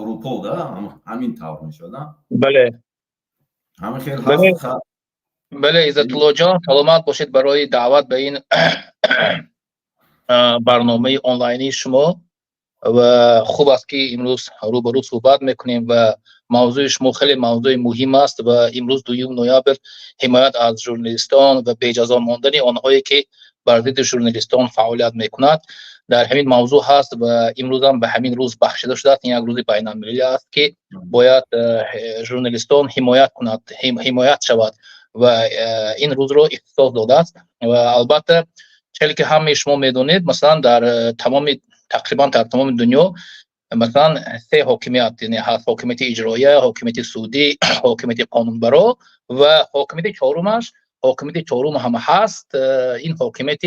اروپا همین طور میشد. بله همه خیلی هست. بله عزت الله جان سلامت باشید برای دعوت به این برنامه آنلاینی شما و خوب است که امروز روبرو صحبت میکنیم و موضوع شما خیلی موضوع مهم است و امروز 2 نوامبر حمایت از ژورنالیستان و به جزا ماندن آنهایی که بر ضد ژورنالیستان فعالیت میکنند در همین موضوع هست و امروز هم به همین روز بخشیده شده است. این یک روز بین المللی است که باید ژورنالیستان حمایت شود و این روز رو اختصاص داده است و البته چیزی که همه شما میدونید مثلا در تقریبا در تمام دنیا مثلا 3 حاکمیت یعنی هست: حاکمیت اجراییه، حاکمیت سودی، حاکمیت قانونبرا و حاکمیت چهارمش حاکمیت چهارم هم هست. این حاکمیت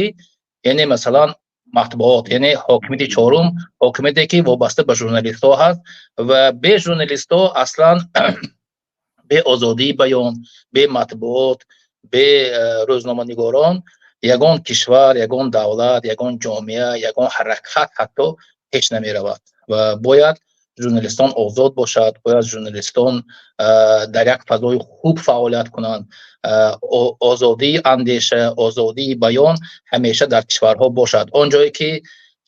یعنی مثلا مطبوعات، یعنی حاکمیت چهارم حاکمیتی که وابسته به ژورنالیست ها هست و به ژورنالیست ها اصلا به آزادی بیان، به مطبوعات، به روزنامه نگاران یگان کشور، یگان دولت، یگان جامعه، یگان حرکت حتی هیچ نمی رود و باید ژورنالیستان آزاد باشد، باید ژورنالیستان در یک فضای خوب فعالیت کنند. آزادی اندیشه، آزادی بیان همیشه در کشورها باشد. آنجایی که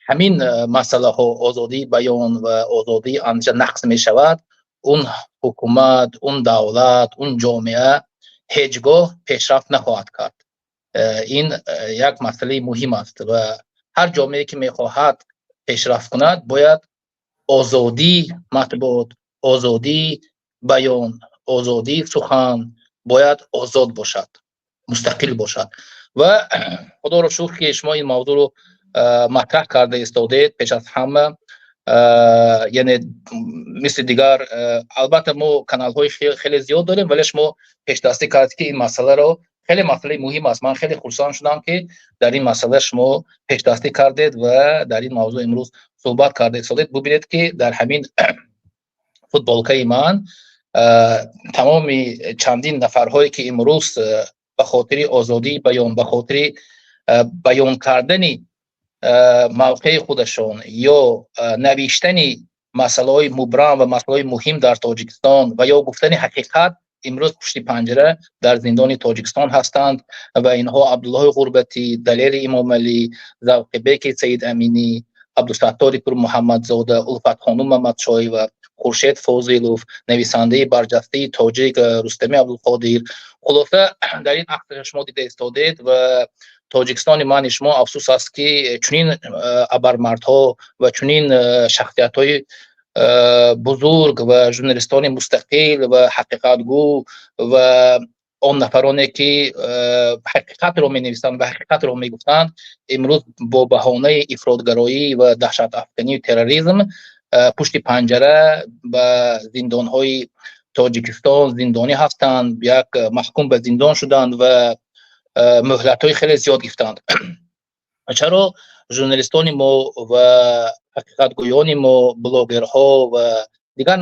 همین مسئله ها آزادی بیان و آزادی اندیشه نقض می شود، اون حکومت، اون دولت، اون جامعه هیچگاه پیشرفت نخواهد کرد. این یک مسئله مهم است و هر جامعه که میخواهد پیشرفت کند باید آزادی مطبوعات، آزادی بیان، آزادی سخن باید آزاد باشد، مستقل باشد و خدا را شکر که شما این موضوع رو مطرح کرده استادید. پیش از همه یعنی مثل دیگر البته ما کانال های خیلی زیاد داریم ولی شما پیش دستی کردید که این مسئله رو خیلی مسئله مهم است. من خیلی خوشحال شدم که در این مسئله شما پیش دستی کردید و در این موضوع امروز صحبت کردید. استادید ببینید که در همین فوتبالکای من تمام چندین نفرهایی که امروز به خاطر آزادی بیان، به خاطر بیان کردن موقع خودشون یا نوشتن مسائل های مبرم و مسائل های مهم در تاجیکستان و یا گفتن حقیقت امروز پشت پنجره در زندان تاجیکستان هستند و اینها عبدالله غربتی، دلیل امام علی، ذوق بیک سید امینی، عبدالستار پور محمدزاده، الفت خانم محمدشاهی و خورشید فوزیلوف، نویسنده برجسته تاجیک رستمی عبدالقادر. خلاصه در این عکس شما دیده استادید و تاجیکستان من شما افسوس است که چنین ابرمردها و چنین شخصیت‌های بزرگ و ژورنالیستان مستقل و حقیقتگو و آن نفرانی که حقیقت را می‌نویسند و حقیقت را می‌گفتند امروز با بهانه افراطگرایی و دهشت افکنی و تروریسم پشت پنجره به زندان‌های تاجیکستان زندانی هستند، یک محکوم به زندان شدند و مهلت‌های خیلی زیاد گرفتند. چرا ژورنالیستان ما و حقیقتگویان ما، بلاگرها و دیگر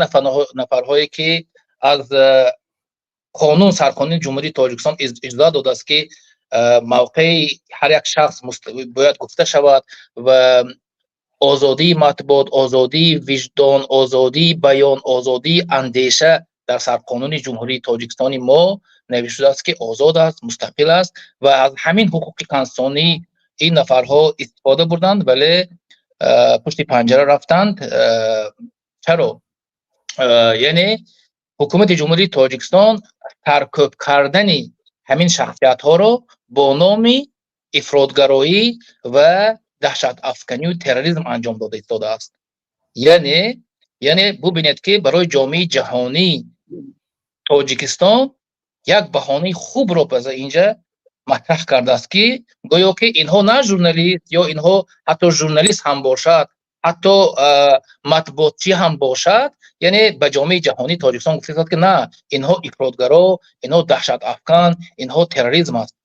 نفرهایی که از قانون سرقانون جمهوری تاجیکستان اجازه داده است که موقع هر یک شخص باید گفته شود و آزادی مطبوعات، آزادی وجدان، آزادی بیان، آزادی اندیشه در سرقانون جمهوری تاجیکستان ما نوشته است که آزاد است، مستقل است و از همین حقوق انسانی این نفرها استفاده بردند ولی پشت پنجره رفتند. چرا؟ یعنی حکومت جمهوری تاجیکستان ترکیب کردن همین شخصیت ها رو با نام افراطگرایی و دهشت افکنی و تروریسم انجام داده است. یعنی ببینید که برای جامعه جهانی تاجیکستان یک بهانه خوب رو پس اینجا مطرح کرده است که گویا که اینها نه ژورنالیست یا اینها حتی ژورنالیست هم باشد، حتی مطبوعاتی هم باشد، یعنی به جامعه جهانی تاجیکستان گفته است که نه، اینها افراطگرا، اینها دهشت افکن، اینها تروریسم است.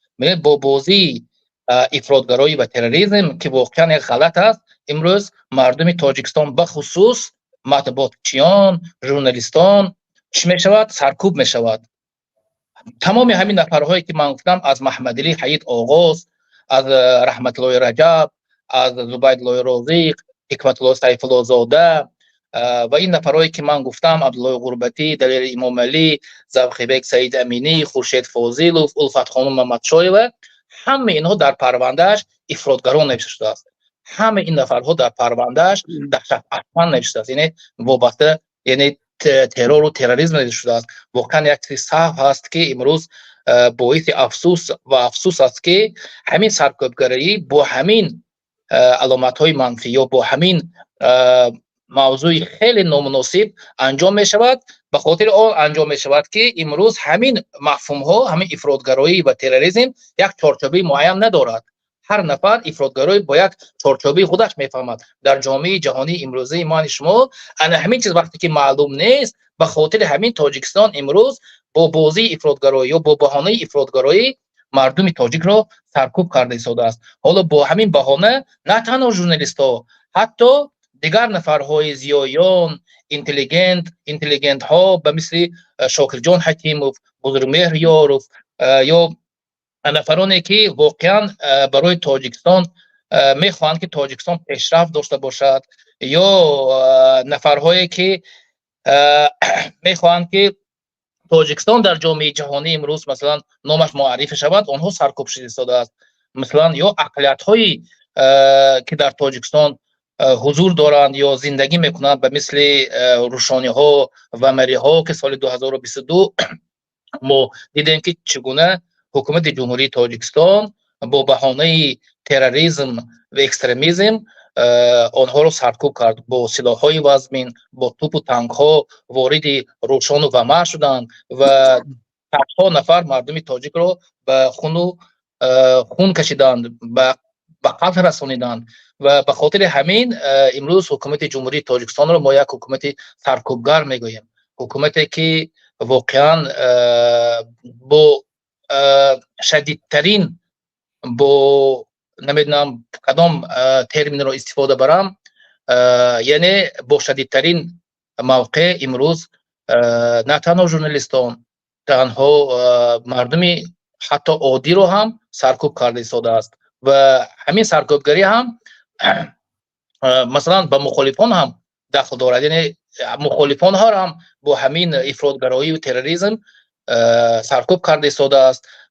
با بازی افراطگرایی و تروریسم که واقعا یک غلط است، امروز مردم تاجیکستان به خصوص مطبوعاتچیان، ژورنالیستان چی می شود؟ سرکوب می شود. تمام همین نفرهایی که من گفتم، از محمد علی حید آغاز، از رحمت الله رجب، از زبید الله رازق، حکمت الله سیف الله زاده، و این نفرایی که من گفتم، عبدالله غربتی، دلیر امام علی، زوخیبک سعید امینی، خورشید فاضلوف، الفت خانم محمدشایوا، همه اینها در پروندهش افراطگران نوشته شده است. همه این نفرها در پروندهش دهشت افکن نوشته است، یعنی وابسته، یعنی ترور و تروریسم نوشته شده است. واقعا یک چیز صعب است که امروز باعث افسوس است که همین سرکوبگری با همین علامت‌های منفی یا با همین موضوع خیلی نامناسب انجام می شود. به خاطر آن انجام می شود که امروز همین مفهوم ها، همین افراطگرایی و تروریسم یک چارچوبی معین ندارد. هر نفر افراطگرایی با یک چارچوبی خودش میفهمد. در جامعه جهانی امروزی ما شما همین چیز وقتی که معلوم نیست، به خاطر همین تاجیکستان امروز با بازی افراطگرایی یا با بهانه افراطگرایی مردم تاجیک را سرکوب کرده ایستاده است. حالا با همین بهانه نه تنها ژورنالیست ها، حتی دیگر نفرهای زیایان اینتلیگنت ها به مثل شاکر جان حکیموف، بزرگمهر یاروف یا نفرانی که واقعا برای تاجیکستان میخواهند که تاجیکستان پیشرفت داشته باشد، یا نفرهایی که میخواهند که تاجیکستان در جامعه جهانی امروز مثلا نامش معرفی شود، آنها سرکوب شده ایستاده است. مثلا یا اقلیت هایی که در تاجیکستان حضور دارند یا زندگی میکنند به مثل روشانی ها و مری ها که سال 2022 ما دیدیم که چگونه حکومت جمهوری تاجیکستان با بهانه تروریسم و اکستریمیسم آنها را سرکوب کرد. با سلاح های وزمین، با توپ و تانک ها وارد روشان و مر شدند و صدها نفر مردم تاجیک را به خون کشیدند، به قتل رسانیدند. و به خاطر همین امروز حکومت جمهوری تاجیکستان را ما یک حکومت سرکوبگر میگوییم، حکومتی که واقعا با شدیدترین، با نمیدونم کدام ترمین را استفاده برم، یعنی با شدیدترین موقع امروز نه تنها ژورنالیستان، تنها مردم حتی عادی رو هم سرکوب کرده ایستاده است. و همین سرکوبگری هم مثلا به مخالفان هم دخل دارد، یعنی مخالفان ها هم با همین افراطگرایی و تروریسم سرکوب کرده ایستاده است.